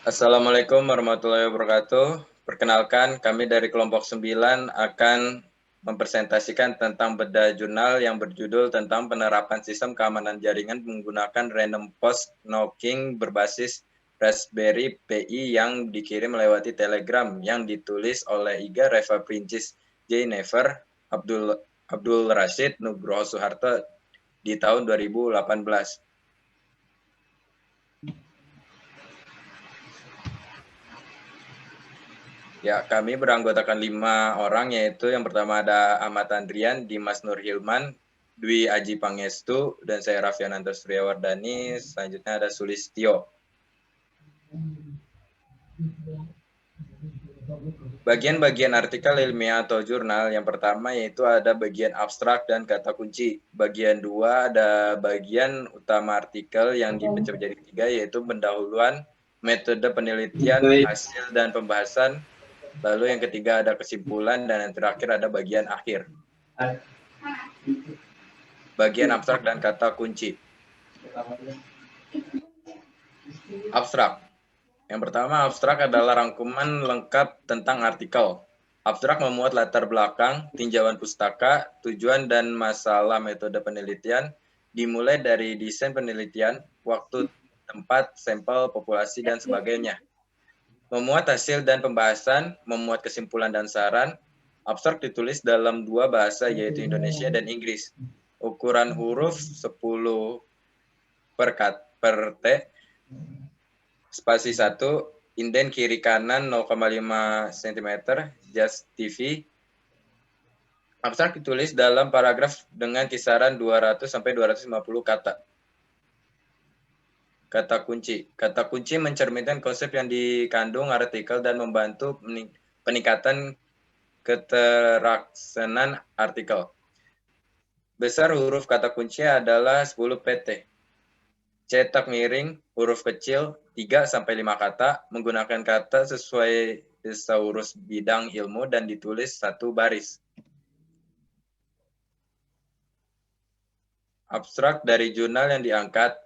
Assalamualaikum warahmatullahi wabarakatuh. Perkenalkan, kami dari kelompok 9 akan mempresentasikan tentang bedah jurnal yang berjudul tentang penerapan sistem keamanan jaringan menggunakan random post knocking berbasis Raspberry Pi yang dikirim melewati Telegram yang ditulis oleh Iga Reva Princis Jennifer Abdul Rashid Nugroho Suharto di tahun 2018. Ya, kami beranggotakan 5 orang, yaitu yang pertama ada Ahmad Andrian, Dimas Nur Hilman, Dwi Aji Pangestu, dan saya Raffiananto Suryawardani. Selanjutnya ada Sulistyo. Bagian-bagian artikel ilmiah atau jurnal, yang pertama yaitu ada bagian abstrak dan kata kunci. Bagian 2 ada bagian utama artikel yang dipecah menjadi 3, yaitu pendahuluan, metode penelitian, hasil dan pembahasan. Lalu yang ketiga ada kesimpulan, dan yang terakhir ada bagian akhir. Bagian abstrak dan kata kunci. Abstrak. Yang pertama, abstrak adalah rangkuman lengkap tentang artikel. Abstrak memuat latar belakang, tinjauan pustaka, tujuan dan masalah metode penelitian, dimulai dari desain penelitian, waktu, tempat, sampel, populasi, dan sebagainya. Memuat hasil dan pembahasan, memuat kesimpulan dan saran. Abstrak ditulis dalam 2 bahasa, yaitu Indonesia dan Inggris. Ukuran huruf 10 per T, spasi 1, inden kiri kanan 0,5 cm, just TV. Abstrak ditulis dalam paragraf dengan kisaran 200 sampai 250 kata. Kata kunci. Kata kunci mencerminkan konsep yang dikandung artikel dan membantu peningkatan keterlaksanaan artikel. Besar huruf kata kunci adalah 10 pt. Cetak miring, huruf kecil, 3-5 kata, menggunakan kata sesuai thesaurus bidang ilmu dan ditulis 1 baris. Abstrak dari jurnal yang diangkat.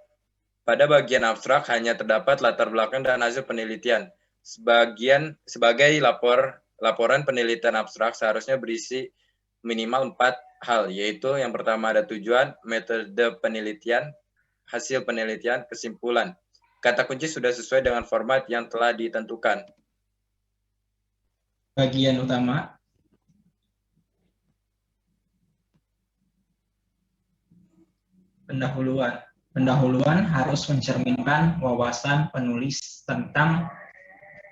Pada bagian abstrak hanya terdapat latar belakang dan hasil penelitian. Sebagai laporan penelitian abstrak seharusnya berisi minimal 4 hal, yaitu yang pertama ada tujuan, metode penelitian, hasil penelitian, kesimpulan. Kata kunci sudah sesuai dengan format yang telah ditentukan. Bagian utama. Pendahuluan. Pendahuluan harus mencerminkan wawasan penulis tentang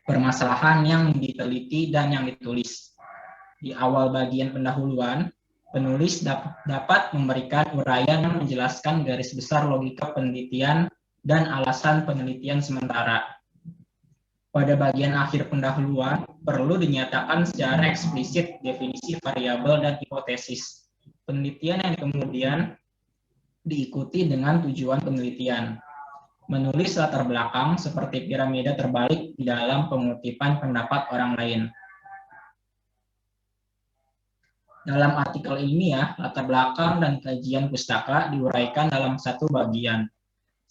permasalahan yang diteliti dan yang ditulis. Di awal bagian pendahuluan, penulis dapat memberikan uraian yang menjelaskan garis besar logika penelitian dan alasan penelitian sementara. Pada bagian akhir pendahuluan, perlu dinyatakan secara eksplisit definisi variabel dan hipotesis. Penelitian yang kemudian diikuti dengan tujuan penelitian. Menulis latar belakang seperti piramida terbalik di dalam pengutipan pendapat orang lain. Dalam artikel ilmiah, latar belakang dan kajian pustaka diuraikan dalam satu bagian.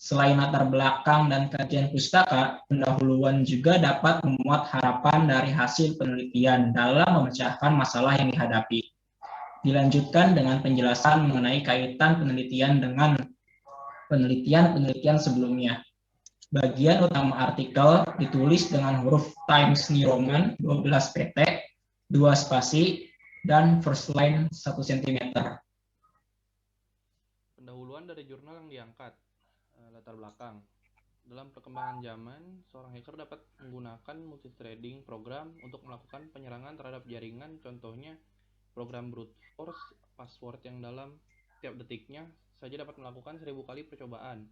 Selain latar belakang dan kajian pustaka, pendahuluan juga dapat memuat harapan dari hasil penelitian dalam memecahkan masalah yang dihadapi. Dilanjutkan dengan penjelasan mengenai kaitan penelitian dengan penelitian sebelumnya. Bagian utama artikel ditulis dengan huruf Times New Roman 12 pt, 2 spasi, dan first line 1 cm. Pendahuluan dari jurnal yang diangkat. Latar belakang. Dalam perkembangan zaman, seorang hacker dapat menggunakan multithreading program untuk melakukan penyerangan terhadap jaringan, contohnya program brute force, password yang dalam tiap detiknya saja dapat melakukan 1000 kali percobaan,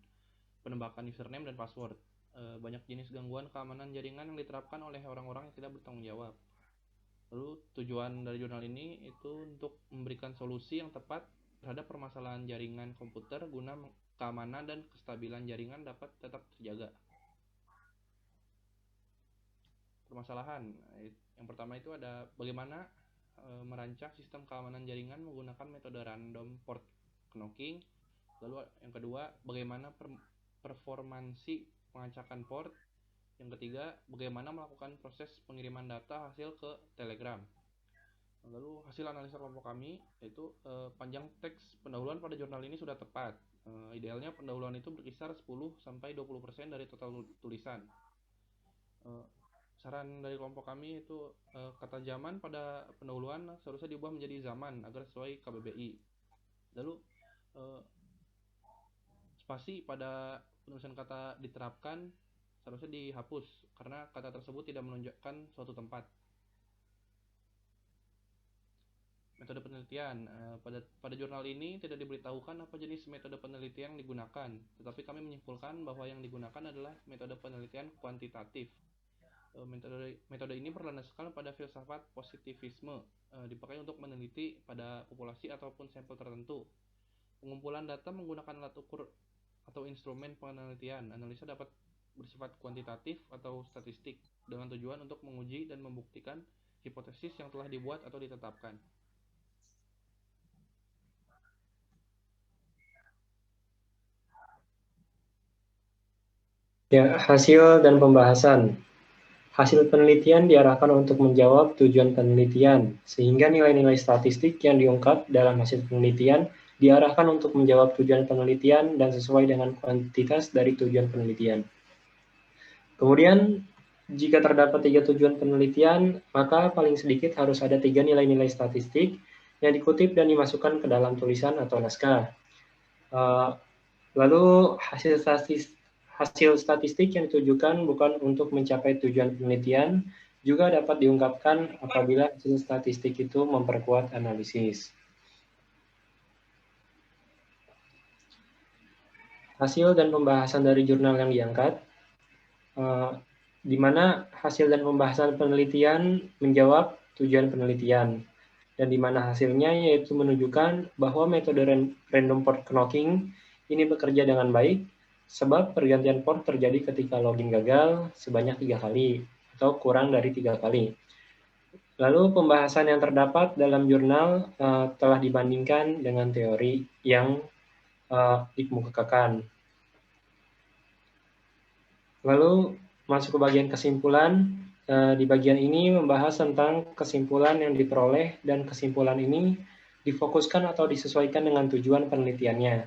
penembakan username dan password. Banyak jenis gangguan keamanan jaringan yang diterapkan oleh orang-orang yang tidak bertanggung jawab. Lalu tujuan dari jurnal ini itu untuk memberikan solusi yang tepat terhadap permasalahan jaringan komputer guna keamanan dan kestabilan jaringan dapat tetap terjaga. Permasalahan yang pertama itu ada bagaimana merancang sistem keamanan jaringan menggunakan metode random port knocking. Lalu yang kedua, bagaimana performansi pengacakan port. Yang ketiga, bagaimana melakukan proses pengiriman data hasil ke Telegram. Lalu hasil analisa kelompok kami yaitu panjang teks pendahuluan pada jurnal ini sudah tepat. Idealnya pendahuluan itu berkisar 10-20% dari total tulisan. Saran dari kelompok kami itu kata zaman pada pendahuluan seharusnya diubah menjadi zaman agar sesuai KBBI. Lalu spasi pada penulisan kata diterapkan seharusnya dihapus karena kata tersebut tidak menunjukkan suatu tempat. Metode penelitian pada jurnal ini tidak diberitahukan apa jenis metode penelitian yang digunakan, tetapi kami menyimpulkan bahwa yang digunakan adalah metode penelitian kuantitatif. Metode ini berlandaskan pada filsafat positivisme, dipakai untuk meneliti pada populasi ataupun sampel tertentu. Pengumpulan data menggunakan alat ukur atau instrumen penelitian. Analisa dapat bersifat kuantitatif atau statistik dengan tujuan untuk menguji dan membuktikan hipotesis yang telah dibuat atau ditetapkan. Ya, hasil dan pembahasan. Hasil penelitian diarahkan untuk menjawab tujuan penelitian, sehingga nilai-nilai statistik yang diungkap dalam hasil penelitian diarahkan untuk menjawab tujuan penelitian dan sesuai dengan kuantitas dari tujuan penelitian. Kemudian, jika terdapat 3 tujuan penelitian, maka paling sedikit harus ada 3 nilai-nilai statistik yang dikutip dan dimasukkan ke dalam tulisan atau naskah. Lalu hasil statistik yang ditujukan bukan untuk mencapai tujuan penelitian juga dapat diungkapkan apabila hasil statistik itu memperkuat analisis. Hasil dan pembahasan dari jurnal yang diangkat, di mana hasil dan pembahasan penelitian menjawab tujuan penelitian, dan di mana hasilnya yaitu menunjukkan bahwa metode random port knocking ini bekerja dengan baik, sebab pergantian port terjadi ketika login gagal sebanyak 3 kali atau kurang dari 3 kali. Lalu pembahasan yang terdapat dalam jurnal telah dibandingkan dengan teori yang dikemukakan. Lalu masuk ke bagian kesimpulan. Di bagian ini membahas tentang kesimpulan yang diperoleh, dan kesimpulan ini difokuskan atau disesuaikan dengan tujuan penelitiannya.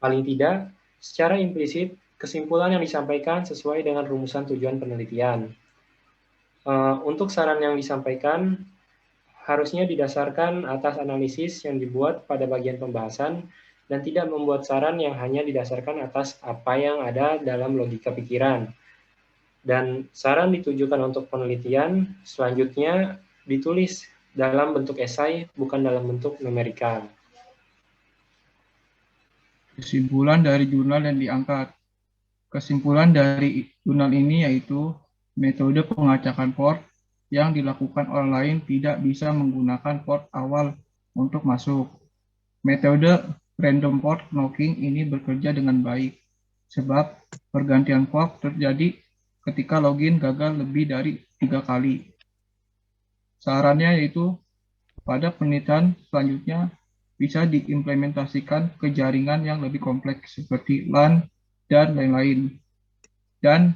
Paling tidak, secara implisit, kesimpulan yang disampaikan sesuai dengan rumusan tujuan penelitian. Untuk saran yang disampaikan, harusnya didasarkan atas analisis yang dibuat pada bagian pembahasan, dan tidak membuat saran yang hanya didasarkan atas apa yang ada dalam logika pikiran. Dan saran ditujukan untuk penelitian, selanjutnya ditulis dalam bentuk esai, bukan dalam bentuk numerikal. Kesimpulan dari jurnal yang diangkat. Kesimpulan dari jurnal ini yaitu metode pengacakan port yang dilakukan orang lain tidak bisa menggunakan port awal untuk masuk. Metode random port knocking ini bekerja dengan baik, sebab pergantian port terjadi ketika login gagal lebih dari 3 kali. Sarannya yaitu pada penelitian selanjutnya bisa diimplementasikan ke jaringan yang lebih kompleks seperti LAN dan lain-lain. Dan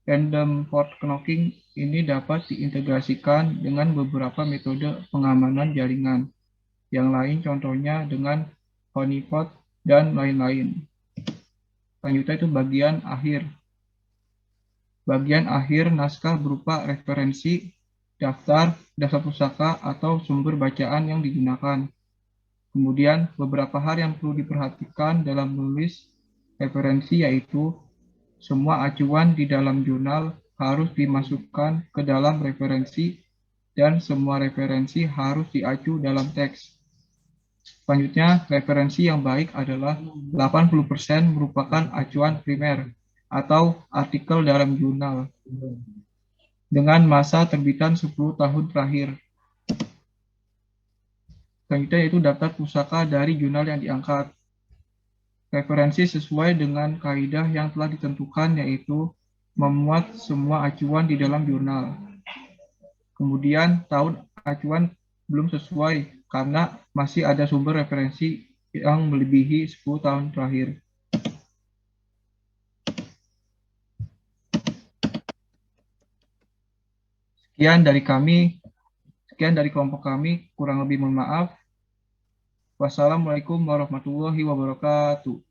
random port knocking ini dapat diintegrasikan dengan beberapa metode pengamanan jaringan. Yang lain contohnya dengan honeypot dan lain-lain. Selanjutnya itu bagian akhir. Bagian akhir naskah berupa referensi, daftar pusaka atau sumber bacaan yang digunakan. Kemudian beberapa hal yang perlu diperhatikan dalam menulis referensi yaitu semua acuan di dalam jurnal harus dimasukkan ke dalam referensi dan semua referensi harus diacu dalam teks. Selanjutnya, referensi yang baik adalah 80% merupakan acuan primer atau artikel dalam jurnal dengan masa terbitan 10 tahun terakhir. Selanjutnya yaitu daftar pusaka dari jurnal yang diangkat. Referensi sesuai dengan kaidah yang telah ditentukan yaitu memuat semua acuan di dalam jurnal. Kemudian tahun acuan belum sesuai karena masih ada sumber referensi yang melebihi 10 tahun terakhir. Sekian dari kami, sekian dari kelompok kami, kurang lebih mohon maaf. Wassalamualaikum warahmatullahi wabarakatuh.